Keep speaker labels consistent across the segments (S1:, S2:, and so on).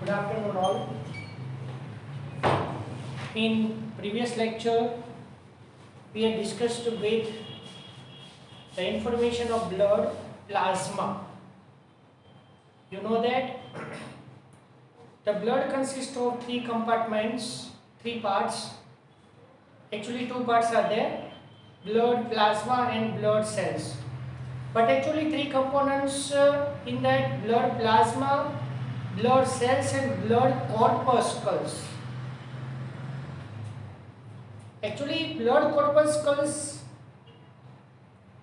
S1: Good afternoon all. In previous lecture, we had discussed with the information of blood plasma. You know that the blood consists of three compartments, three parts. Actually, two parts are there: blood plasma and blood cells. But actually, three components in that: blood plasma, blood cells, and blood corpuscles. Actually, blood corpuscles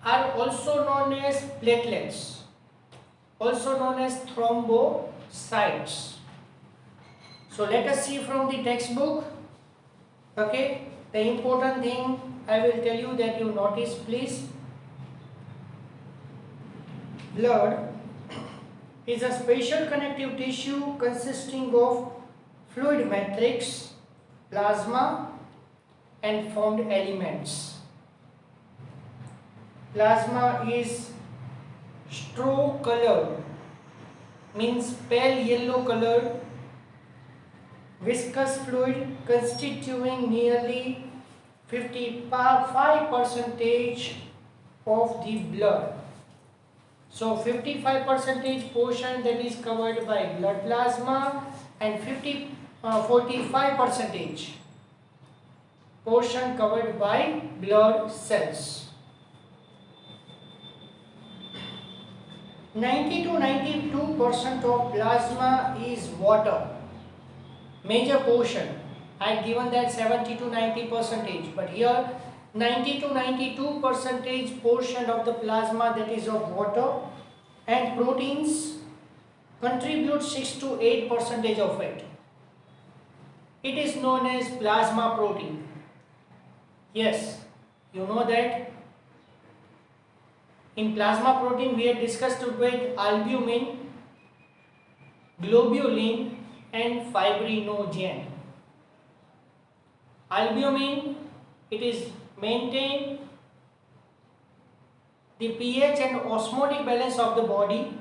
S1: are also known as platelets, also known as thrombocytes. So let us see from the textbook. Okay, the important thing I will tell you that you notice, please. Blood is a special connective tissue consisting of fluid matrix, plasma, and formed elements. Plasma is straw colored, means pale yellow colored, viscous fluid constituting nearly 55% of the blood. So 55% portion that is covered by blood plasma, and 45% portion covered by blood cells. 90 to 92% of plasma is water. Major portion, I have given that 70 to 90%, but here 90 to 92% portion of the plasma that is of water, and proteins contribute 6 to 8% of it. It is known as plasma protein. Yes, you know that in plasma protein we had discussed with albumin, globulin, and fibrinogen. Albumin, it is maintain the pH and osmotic balance of the body,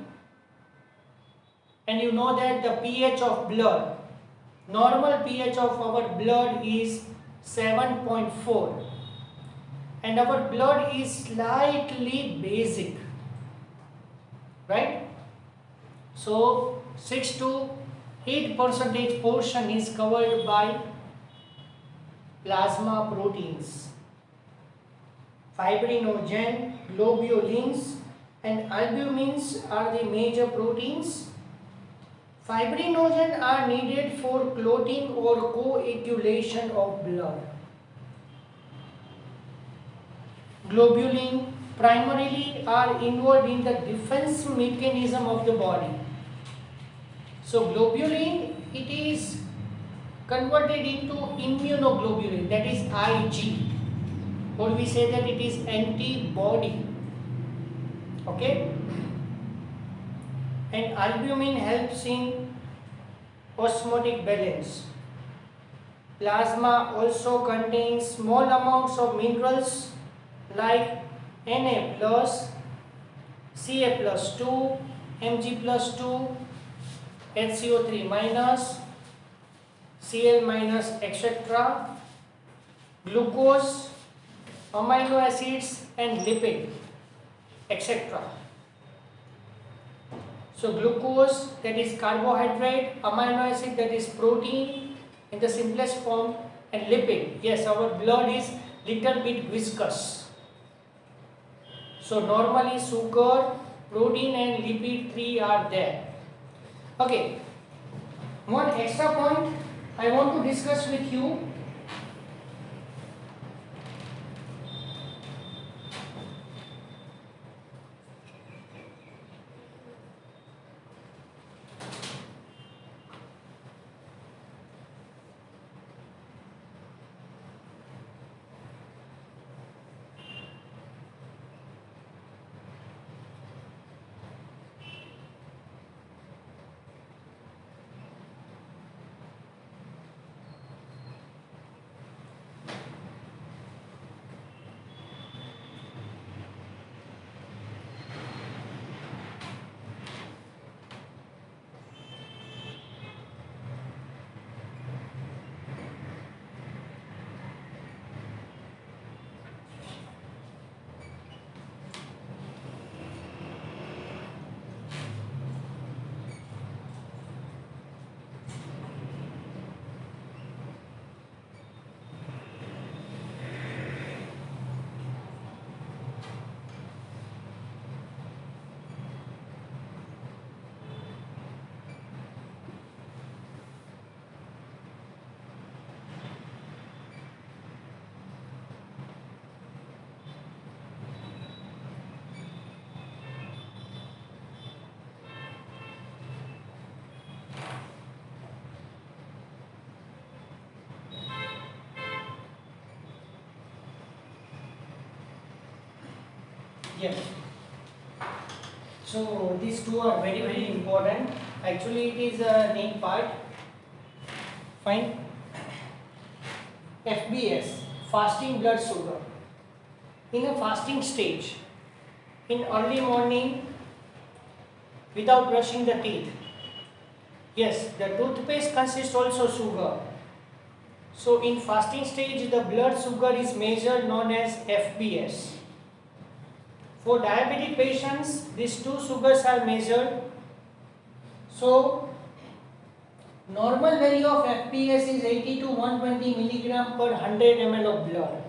S1: and you know that the pH of blood, normal pH of our blood is 7.4, and our blood is slightly basic, right? So 6 to 8% portion is covered by plasma proteins. Fibrinogen, globulins, and albumins are the major proteins. Fibrinogen are needed for clotting or coagulation of blood. Globulin primarily are involved in the defense mechanism of the body. So globulin, it is converted into immunoglobulin, that is Ig, or we say that it is antibody. Okay, and albumin helps in osmotic balance. Plasma also contains small amounts of minerals like Na plus, Ca plus 2, Mg plus 2, HCO3 minus, Cl minus, etc., glucose, amino acids, and lipid, etc. So glucose, that is carbohydrate, amino acid, that is protein in the simplest form, and lipid. Yes, our blood is little bit viscous. So normally sugar, protein, and lipid, three are there. Okay, one extra point I want to discuss with you. Yes. So these two are very important. Actually, it is a neat part. Fine. FBS, fasting blood sugar. In a fasting stage, in early morning, without brushing the teeth. Yes, the toothpaste consists also sugar. So in fasting stage, the blood sugar is measured known as FBS. For diabetic patients, these two sugars are measured. So normal value of FBS is 80 to 120 milligram per 100 ml of blood.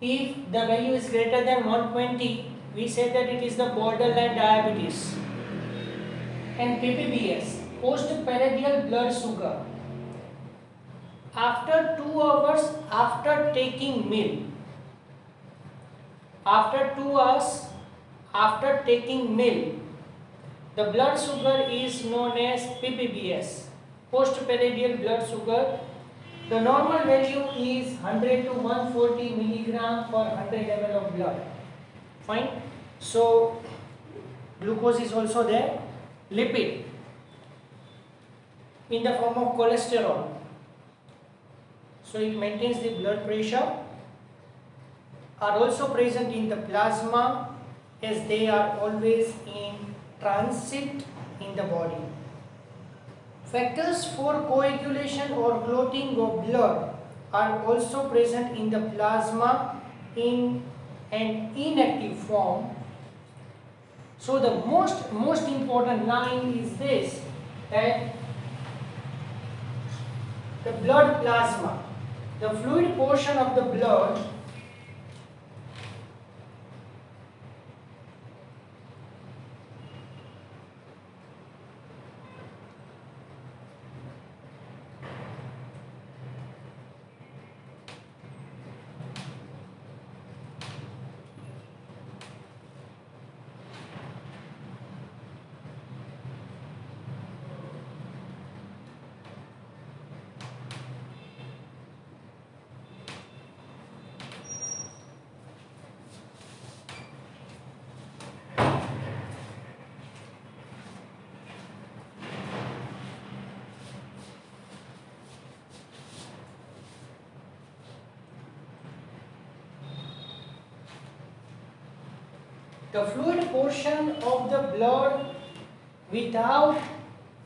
S1: If the value is greater than 120, we say that it is the borderline diabetes. And PPBS, postprandial blood sugar. After 2 hours after taking meal, after 2 hours after taking meal, the blood sugar is known as PPBS, postprandial blood sugar. The normal value is 100 to 140 milligram per 100 ml of blood. Fine. So glucose is also there. Lipid in the form of cholesterol. So it maintains the blood pressure. Are also present in the plasma as they are always in transit in the body. Factors for coagulation or clotting of blood are also present in the plasma in an inactive form. So the most important line is this, that the blood plasma, the fluid portion of the blood, the fluid portion of the blood without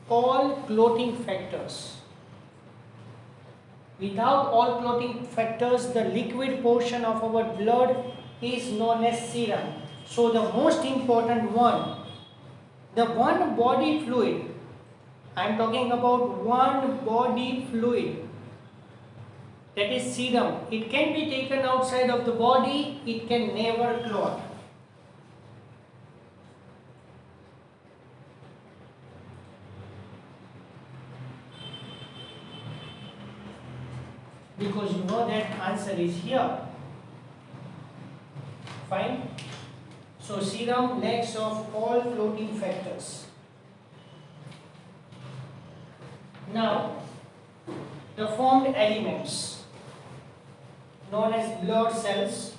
S1: all clotting factors. Without all clotting factors, the liquid portion of our blood is known as serum. So the most important one, the one body fluid, I am talking about one body fluid, that is serum. It can be taken outside of the body, it can never clot. Because you know that answer is here. Fine. So serum lacks of all clotting factors. Now the formed elements known as blood cells.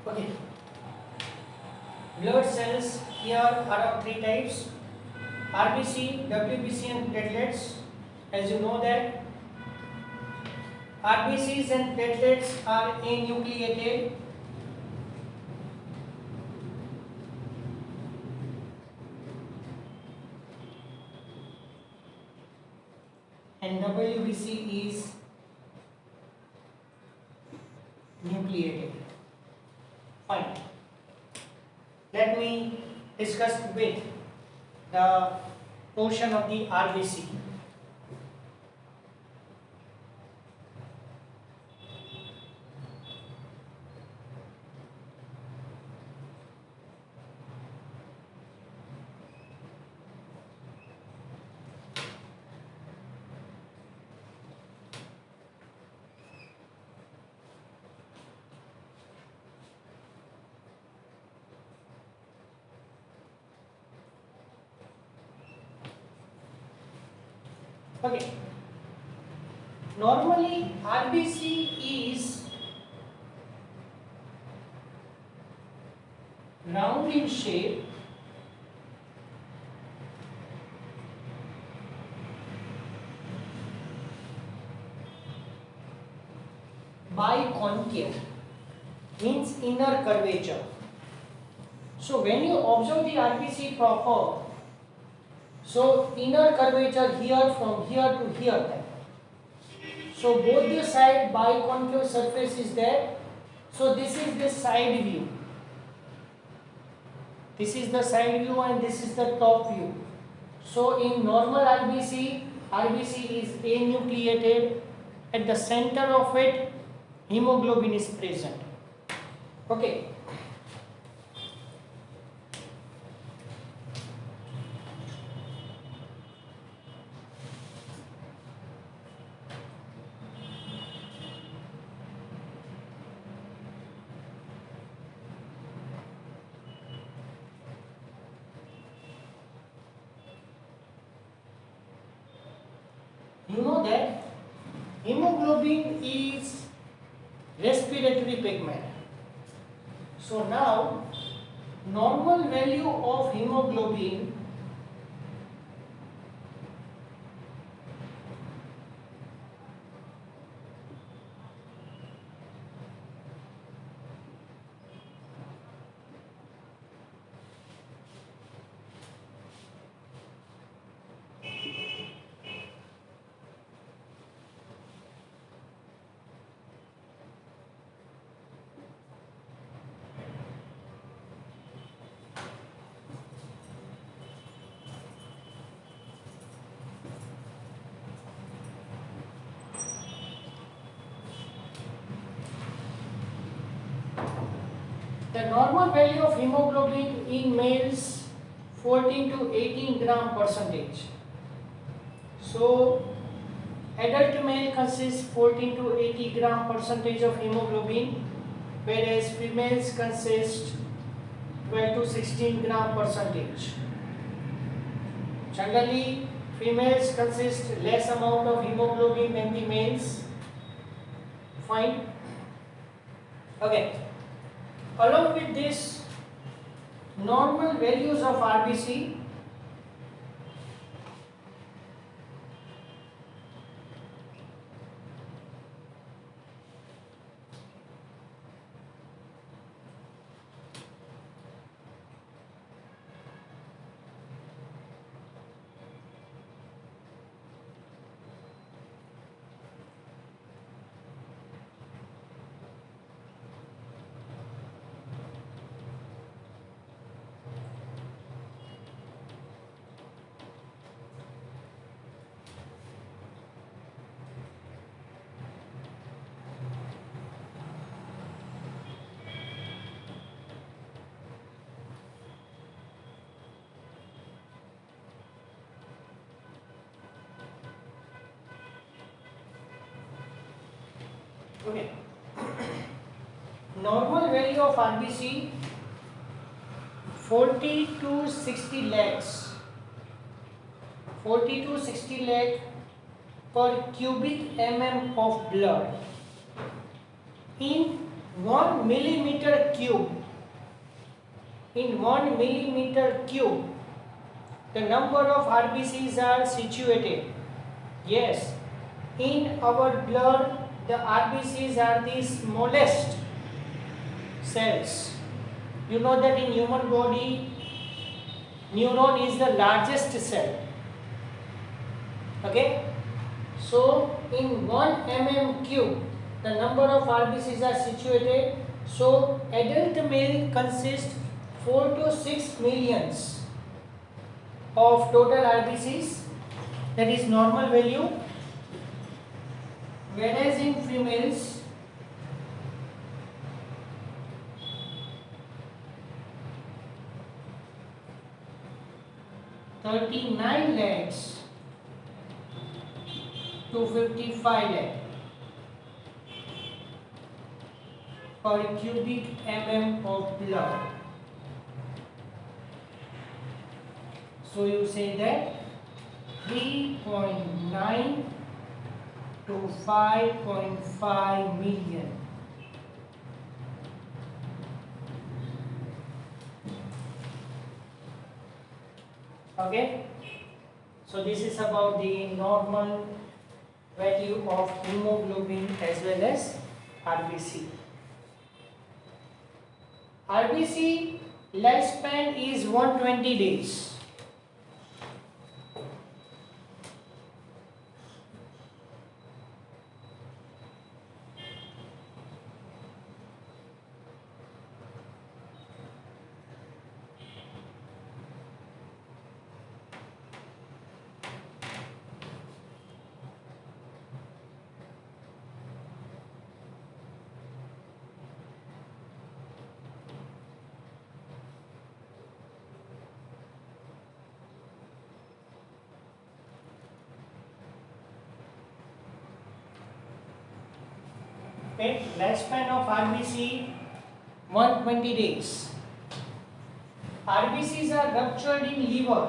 S1: Okay. blood cells here are of three types: RBC, WBC and platelets. As you know that RBCs and platelets are anucleated and WBC is nucleated. Fine. Let me discuss with the portion of the RBC. Okay. Normally RBC is round in shape biconcave, means inner curvature. So when you observe the RBC proper, so inner curvature here from here to here. So both the side biconcave surface is there. So this is the side view. This is the side view and this is the top view. So in normal RBC, RBC is anucleated. At the center of it, hemoglobin is present. Okay. You know that hemoglobin is respiratory pigment. So now normal value of hemoglobin the normal value of hemoglobin in males 14 to 18 gram percentage. So adult male consists 14 to 80 gram percentage of hemoglobin, whereas females consist 12 to 16 gram percentage. Generally females consist less amount of hemoglobin than the males. Fine. Okay. Along with this, normal values of RBC okay. Normal value of RBC 40 to 60 lakhs. 40 to 60 lakh per cubic mm of blood in 1 millimeter cube. in 1 millimeter cube, the number of RBCs are situated. Yes, in our blood, the RBCs are the smallest cells. You know that in human body, neuron is the largest cell. Okay? So, in 1 mm cube, the number of RBCs are situated. So, adult male consists 4 to 6 millions of total RBCs, that is normal value, whereas in females (39 lakhs to 55 lakh per cubic mm of blood. So you say that 3.9 to 5.5 million. Okay, so this is about the normal value of hemoglobin as well as RBC. RBC lifespan is 120 days. Okay, lifespan of RBC 120 days. RBCs are ruptured in liver.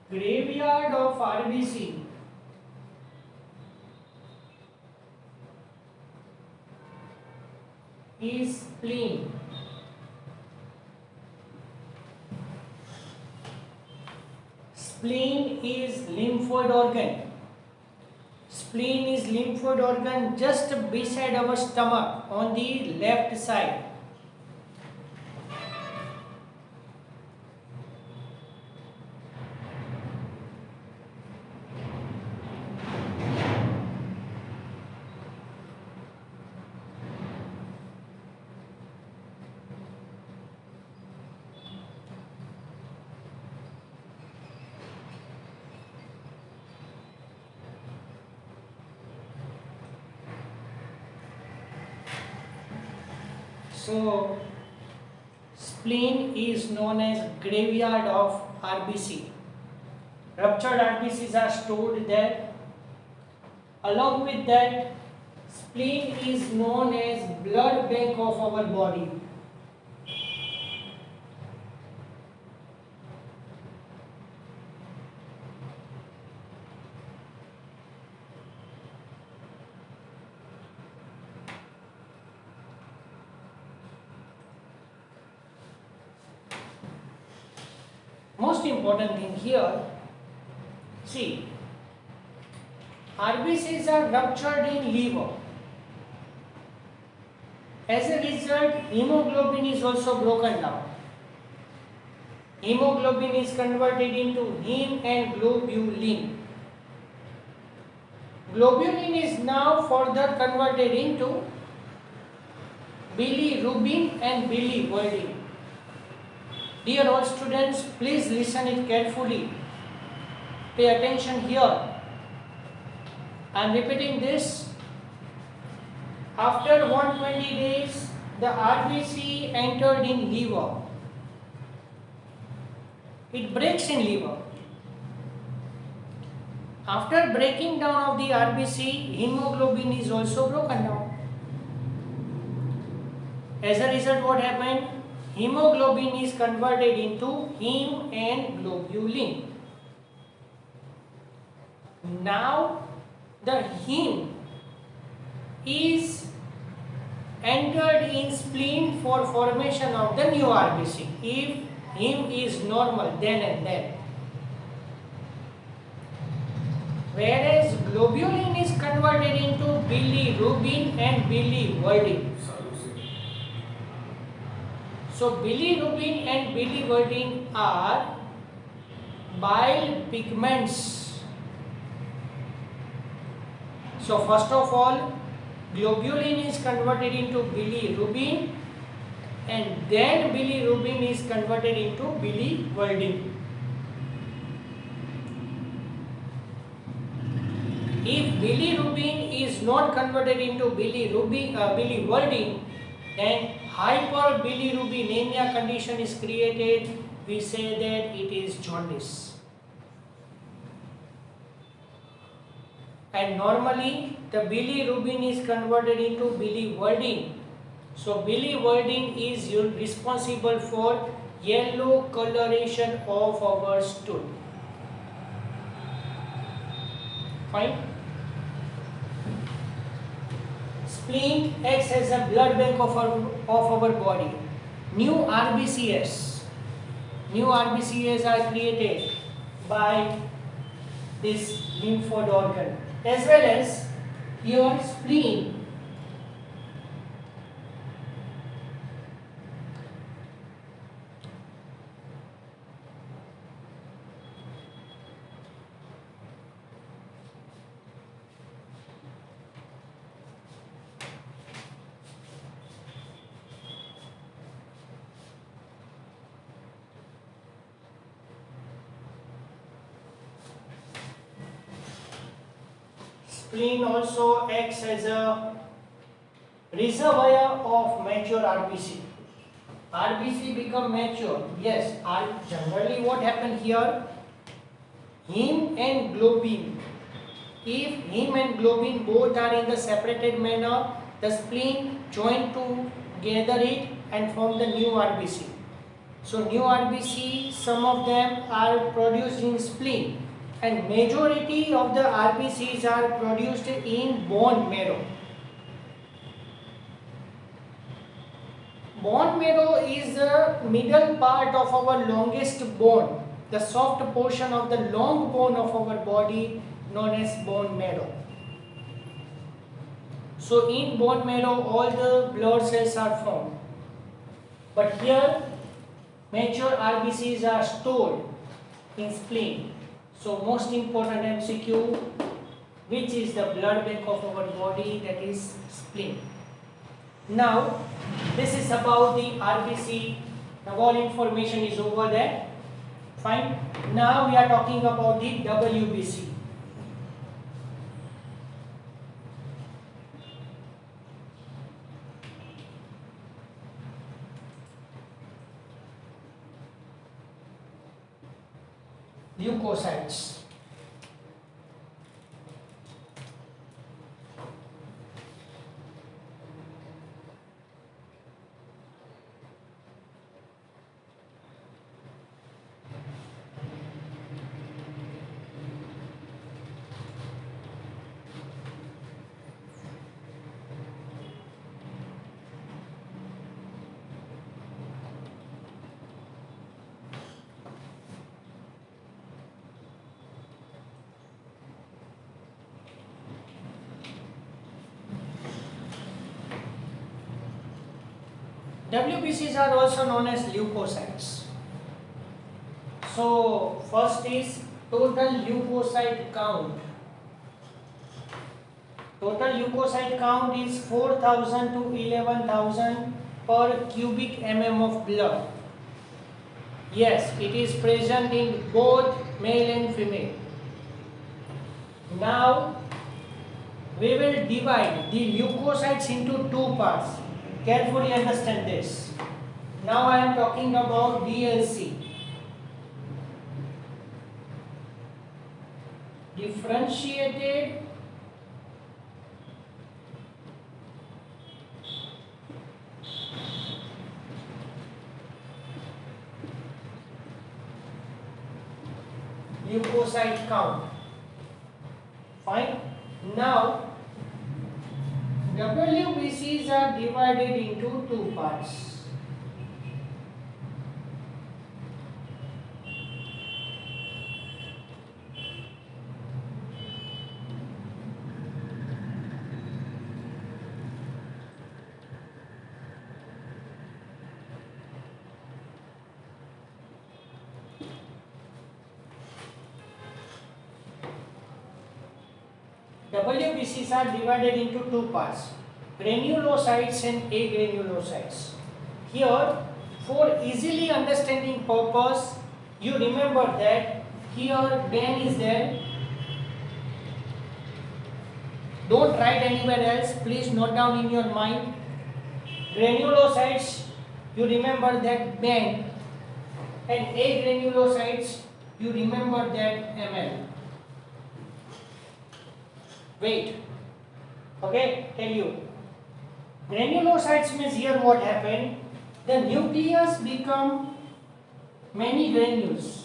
S1: Graveyard of RBC is spleen. Spleen is lymphoid organ. Spleen is lymphoid organ just beside our stomach on the left side. So, spleen is known as graveyard of RBC. Ruptured RBCs are stored there. Along with that, spleen is known as blood bank of our body. Most important thing here, see, RBCs are ruptured in liver. As a result, hemoglobin is also broken down. Hemoglobin is converted into heme and globulin. Globulin is now further converted into bilirubin and biliverdin. Dear all students, please listen it carefully. Pay attention here. I am repeating this. After 120 days, the RBC entered in liver. It breaks in liver. After breaking down of the RBC, hemoglobin is also broken down. As a result, what happened? hemoglobin is converted into heme and globulin. Now the heme is entered in spleen for formation of the new RBC. If heme is normal, then and then. Whereas globulin is converted into bilirubin and biliverdin. So bilirubin and biliverdin are bile pigments. So first of all, globulin is converted into bilirubin and then bilirubin is converted into biliverdin. If bilirubin is not converted into biliverdin, then hyperbilirubinemia condition is created. We say that it is jaundice. And normally the bilirubin is converted into biliverdin. So biliverdin is responsible for yellow coloration of our stool. Fine. Spleen acts as a blood bank of our body. New RBCs are created by this lymph node organ, as well as your spleen. Spleen also acts as a reservoir of mature RBC. RBC become mature. Yes, generally what happen here? Heme and globin. If heme and globin both are in the separated manner, the spleen join together it and form the new RBC. So new RBC, some of them are produced in spleen, and majority of the RBCs are produced in bone marrow. Bone marrow is the middle part of our longest bone, the soft portion of the long bone of our body known as bone marrow. So in bone marrow all the blood cells are formed. But here mature RBCs are stored in spleen. So most important MCQ, which is the blood bank of our body, that is spleen. Now this is about the RBC. Now all information is over there. Fine. Now we are talking about the WBC. Leukocytes. WBCs are also known as leukocytes. So first is total leukocyte count. Total leukocyte count is 4,000 to 11,000 per cubic mm of blood. Yes, it is present in both male and female. Now we will divide the leukocytes into two parts. Carefully understand this. Now I am talking about DLC. Differentiated granulocyte count. Fine. Now WBCs are divided into two parts. WBCs are divided into two parts, granulocytes and agranulocytes. Here, for easily understanding purpose, you remember that here Ben is there. Don't write anywhere else, please note down in your mind. Granulocytes, you remember that Ben, and agranulocytes, you remember that ml. Wait, okay, tell you. Granulocytes means here what happened, the nucleus become many granules.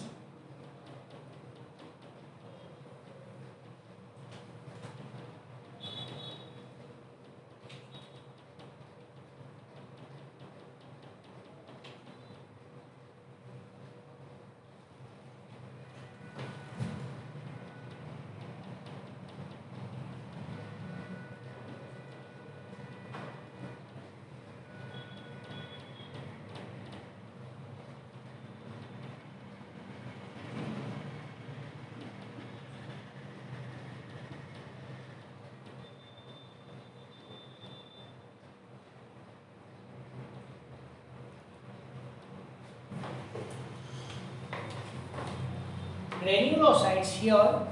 S1: Granulocytes here,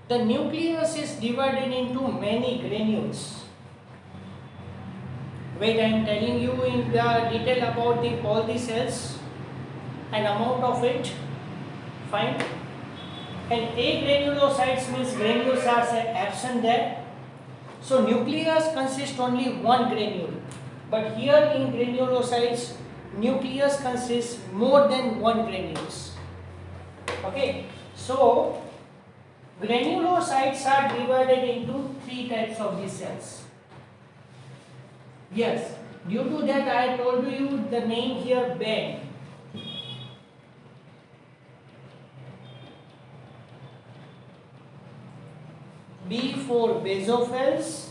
S1: the nucleus is divided into many granules. Wait, I am telling you in the detail about all the cells and amount of it. Fine. And agranulocytes means granules are absent there. So nucleus consists only one granule. But here in granulocytes, nucleus consists more than one granules. Okay, so granulocytes are divided into three types of these cells. Yes, due to that I told you the name here Ben. B for basophils,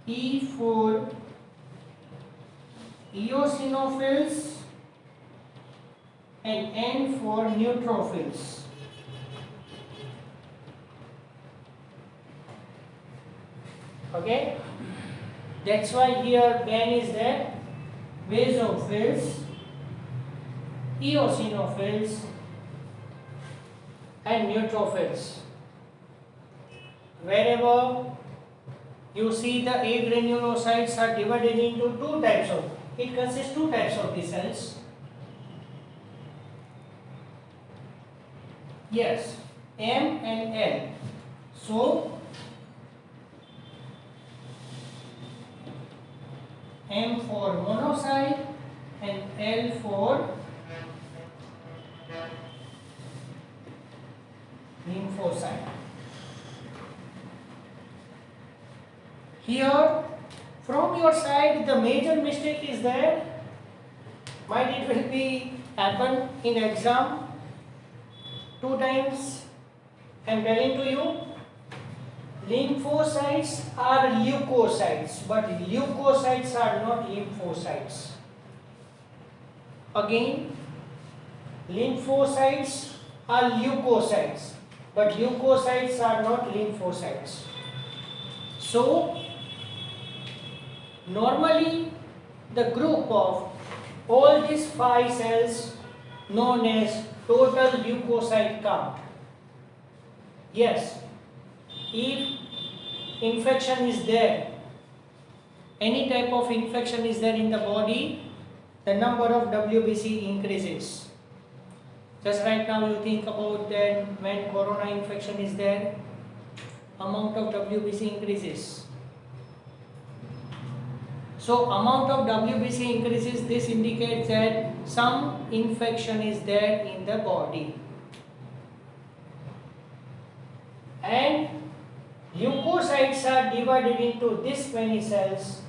S1: E for eosinophils, and N for neutrophils. Okay, that's why here Ben is there, basophils, eosinophils, and neutrophils. Wherever you see the agranulocytes are divided into two types of, it consists two types of the cells. Yes, M and L. So M for monocyte and L for lymphocyte. Here from your side the major mistake is there, might it will be happen in exam. Two times I am telling to you, lymphocytes are leukocytes, but leukocytes are not lymphocytes. Again, lymphocytes are leukocytes, but leukocytes are not lymphocytes. So, normally the group of all these 5 cells known as total leukocyte count. Yes, if infection is there, any type of infection is there in the body, the number of WBC increases. Just right now you think about that when corona infection is there, amount of WBC increases. So amount of WBC increases, this indicates that some infection is there in the body. and leukocytes are divided into this many cells,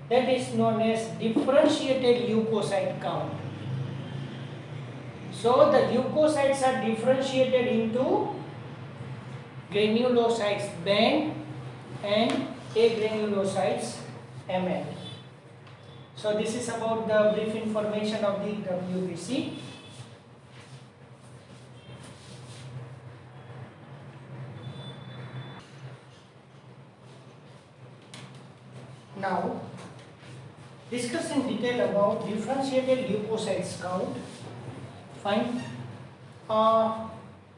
S1: that is known as differentiated leukocyte count. So the leukocytes are differentiated into granulocytes band and agranulocytes ML. So this is about the brief information of the WBC. Now discuss in detail about differentiated leukocytes count. Find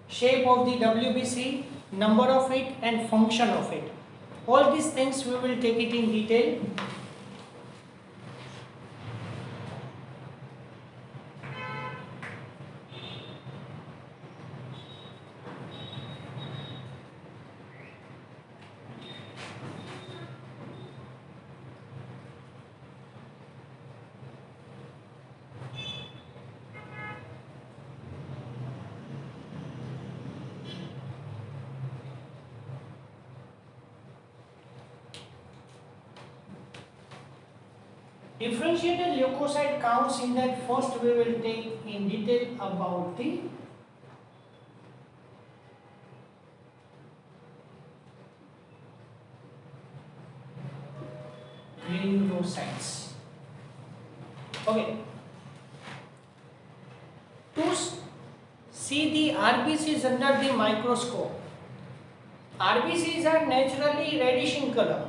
S1: shape of the WBC, number of it and function of it. All these things we will take it in detail. Differentiated leukocyte counts, in that first we will take in detail about the granulocytes. Okay. To see the RBCs under the microscope, RBCs are naturally reddish in color.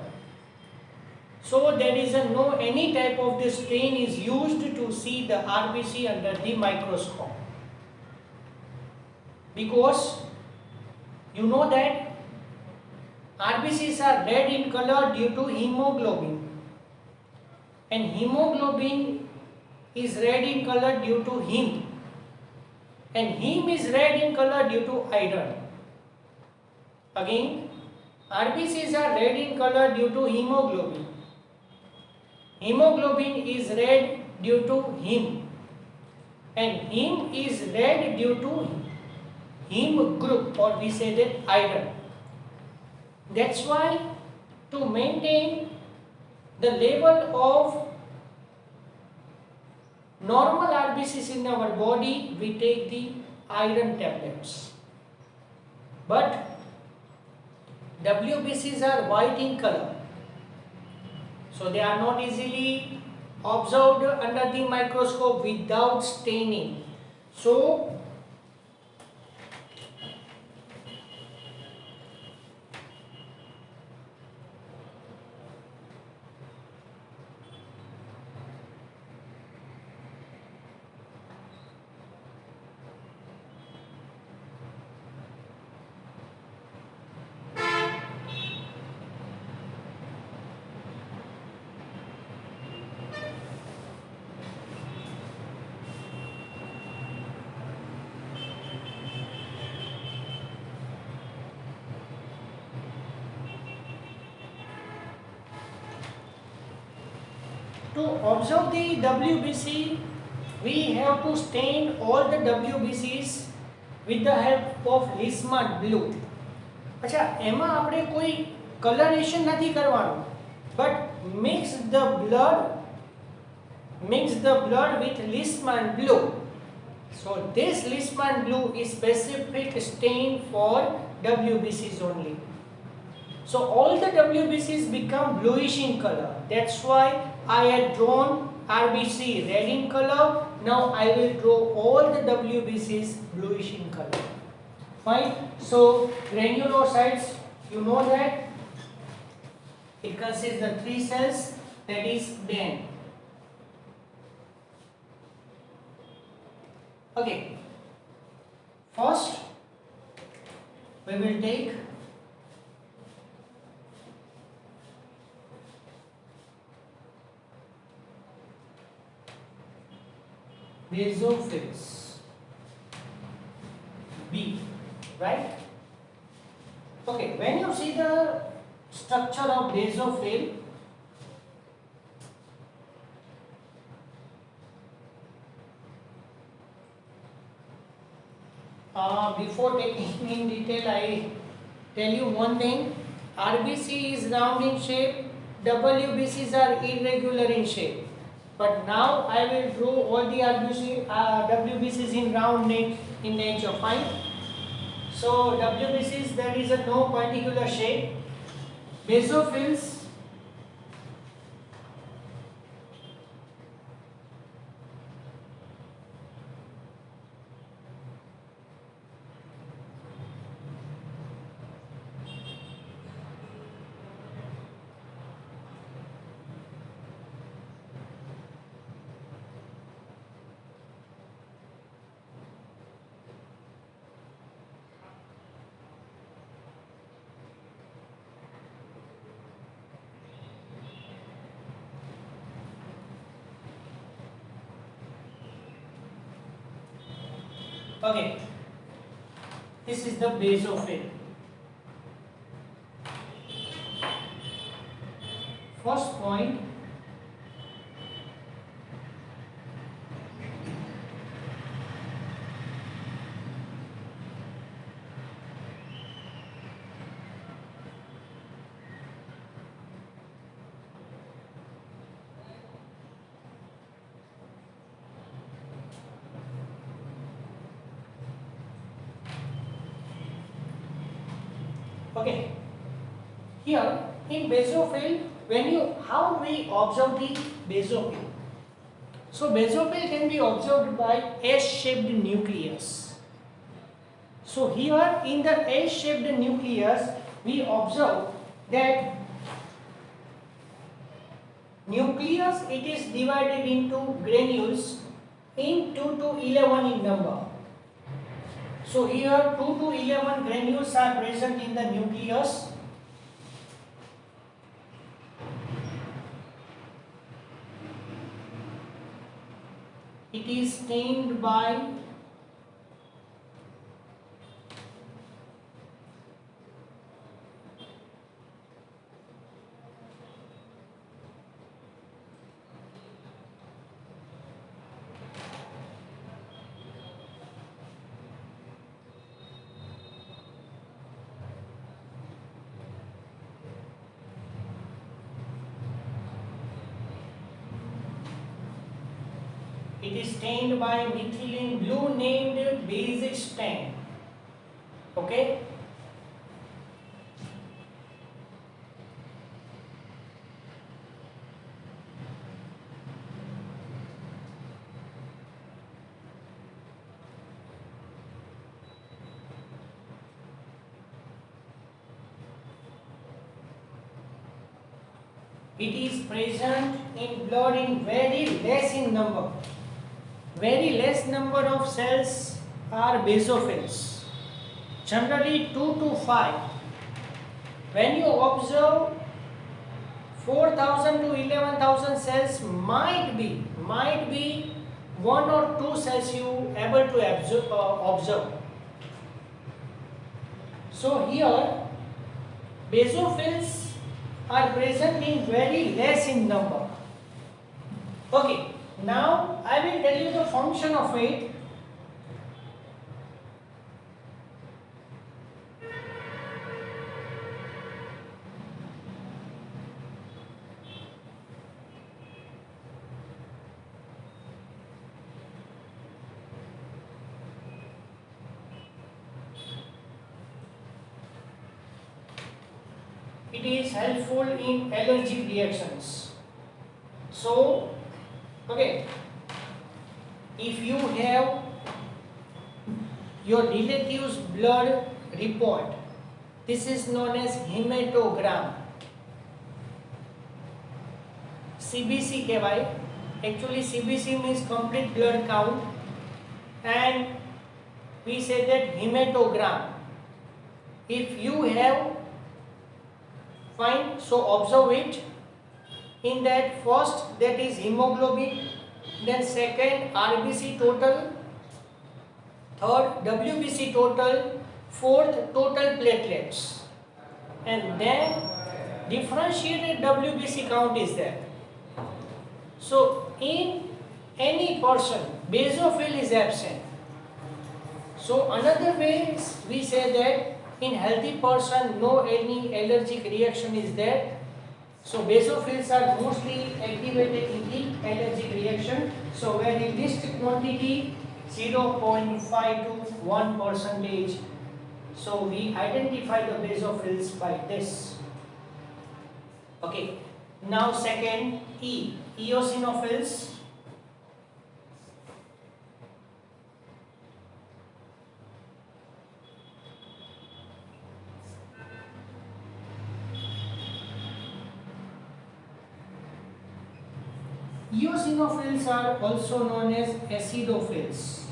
S1: So there is no any type of the stain is used to see the RBC under the microscope, because you know that RBCs are red in color due to hemoglobin, and hemoglobin is red in color due to heme, and heme is red in color due to iron. Again, RBCs are red in color due to hemoglobin. Hemoglobin is red due to heme, and heme is red due to heme group, or we say that iron. That's why to maintain the level of normal RBCs in our body, we take the iron tablets. But WBCs are white in color, so they are not easily observed under the microscope without staining. So to observe the WBC, we have to stain all the WBCs with the help of Leishman blue. अच्छा, एमा આપણે કોઈ coloration નથી કરવાનું, but mix the blood with Leishman blue. So this Leishman blue is specific stain for WBCs only. So all the WBCs become bluish in color. That's why I had drawn RBC red in color. Now I will draw all the WBCs bluish in color. Fine. So granulocytes, you know that it consists of 3 cells, that is band. Okay. First we will take basophils, B, right? Okay, when you see the structure of basophil, before taking in detail, I tell you one thing, RBC is round in shape, WBCs are irregular in shape. But now I will draw all the WBCs in round in nature. Fine. So WBCs, there is a no particular shape. Basophils, okay, this is the basophil. First point, okay, here in basophil, how we observe the basophil? So basophil can be observed by S-shaped nucleus. So here in the S-shaped nucleus, we observe that nucleus, it is divided into granules in 2 to 11 in number. So here 2 to 11 granules are present in the nucleus. It is stained by methylene blue named basic stain. Okay. It is present in blood in very less in number. Very less number of cells are basophils. Generally 2 to 5. When you observe 4,000 to 11,000 cells, might be 1 or 2 cells you able to observe. So here basophils are present in very less in number. Okay, now I will tell you the function of it. It is helpful in allergic reactions. So, okay, if you have your relative's blood report, this is known as hematogram. CBC kehvai. Actually CBC means complete blood count, and we say that hematogram. If you have, fine, so observe it. In that, first that is hemoglobin, then second RBC total, third WBC total, fourth total platelets, and then differentiated WBC count is there. So in any person basophil is absent. So another way is we say that in healthy person no any allergic reaction is there. So basophils are mostly activated in the allergic reaction. So where the least quantity 0.5 to 1%. So we identify the basophils by this. Okay. Now second E, eosinophils. Eosinophils are also known as acidophils.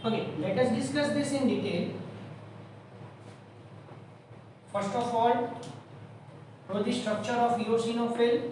S1: Okay, let us discuss this in detail. First of all, know the structure of eosinophil.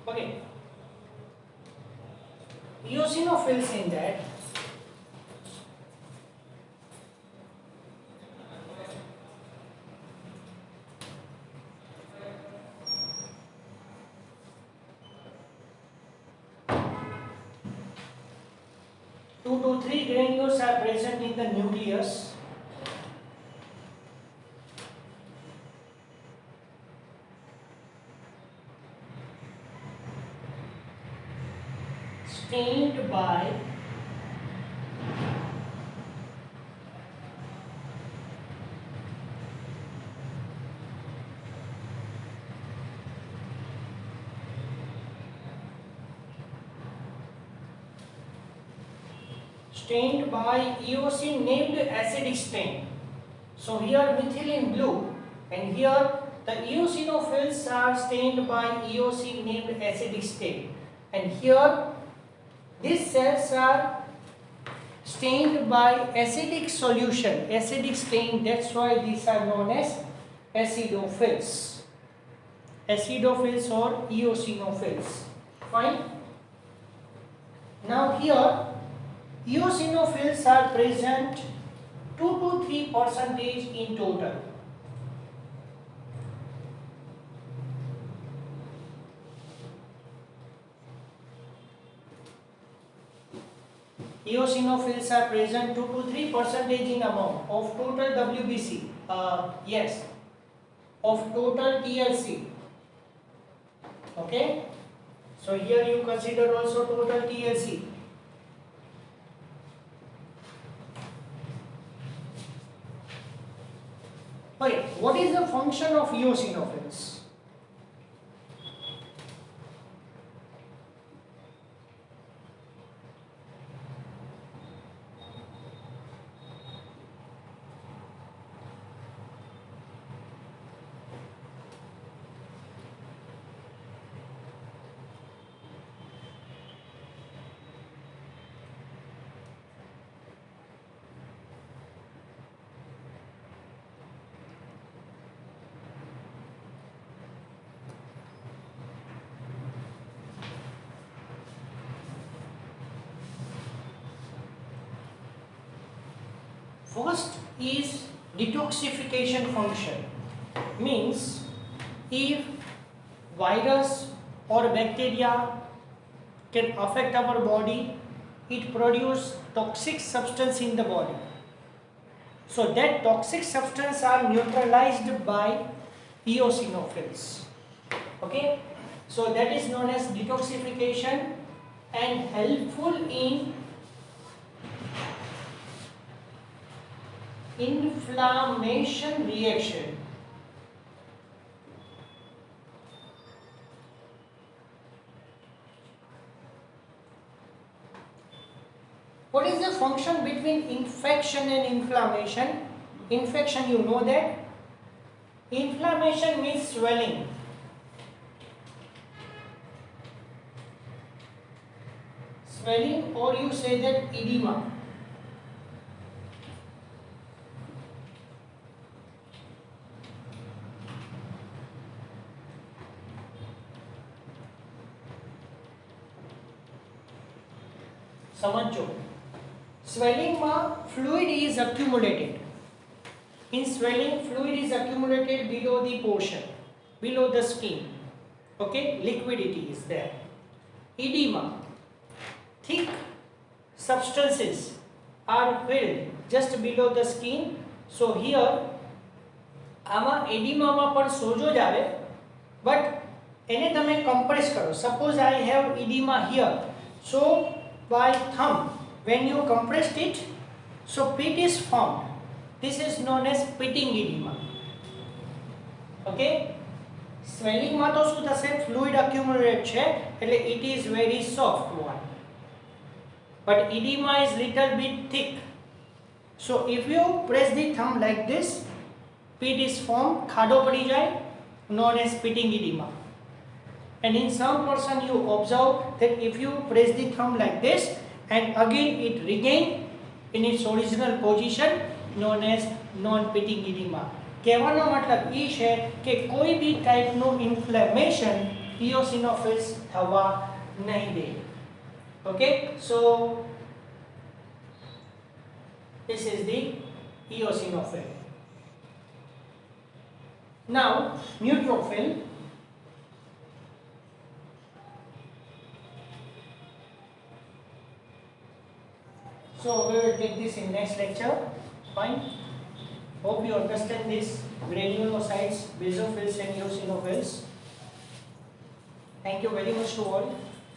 S1: Okay, eosinophils in that two to three granules are present in the nucleus. Stained by eosin named acidic stain. So here methylene blue, and here the eosinophils are stained by eosin named acidic stain, and here these cells are stained by acidic solution, acidic stain. That's why these are known as acidophils, acidophils or eosinophils. Fine. Now here eosinophils are present 2 to 3% in total. Eosinophils are present 2 to 3% in amount of total WBC. Yes, of total TLC. Okay. So here you consider also total TLC. Okay, what is the function of eosinophils? First is detoxification function. Means if virus or bacteria can affect our body, it produces toxic substance in the body. So that toxic substance are neutralized by eosinophils. Okay, so that is known as detoxification and helpful in inflammation reaction. What is the function between infection and inflammation? Infection, you know that. Inflammation means swelling. swelling, or you say that edema. समझो, swelling માં fluid is accumulated. In swelling, fluid is accumulated below the portion, below the skin. Okay, liquidity is there. Edema, thick substances are filled just below the skin. So here, આમાં એડિમામાં પણ સોજો જ આવે, but એને તમે compress કરો. Suppose I have edema here, so by thumb, when you compressed it, so pit is formed. This is known as pitting edema. Okay, swelling માં તો શું થશે, fluid accumulate છે એટલે it is very soft one, but edema is little bit thick. So if you press the thumb like this, pit is formed, ખાડો પડી જાય, known as pitting edema. And in some person you observe that if you press the thumb like this and again it regain in its original position, known as non-pitting edema. કહેવાનો મતલબ એ છે કે કોઈ બી ટાઈપનું inflammation eosinophils થવા નહીં દે. Okay, so this is the eosinophil. Now neutrophil. So we will take this in next lecture. Fine. Hope you understand this granulocytes, basophils and eosinophils. Thank you very much to all.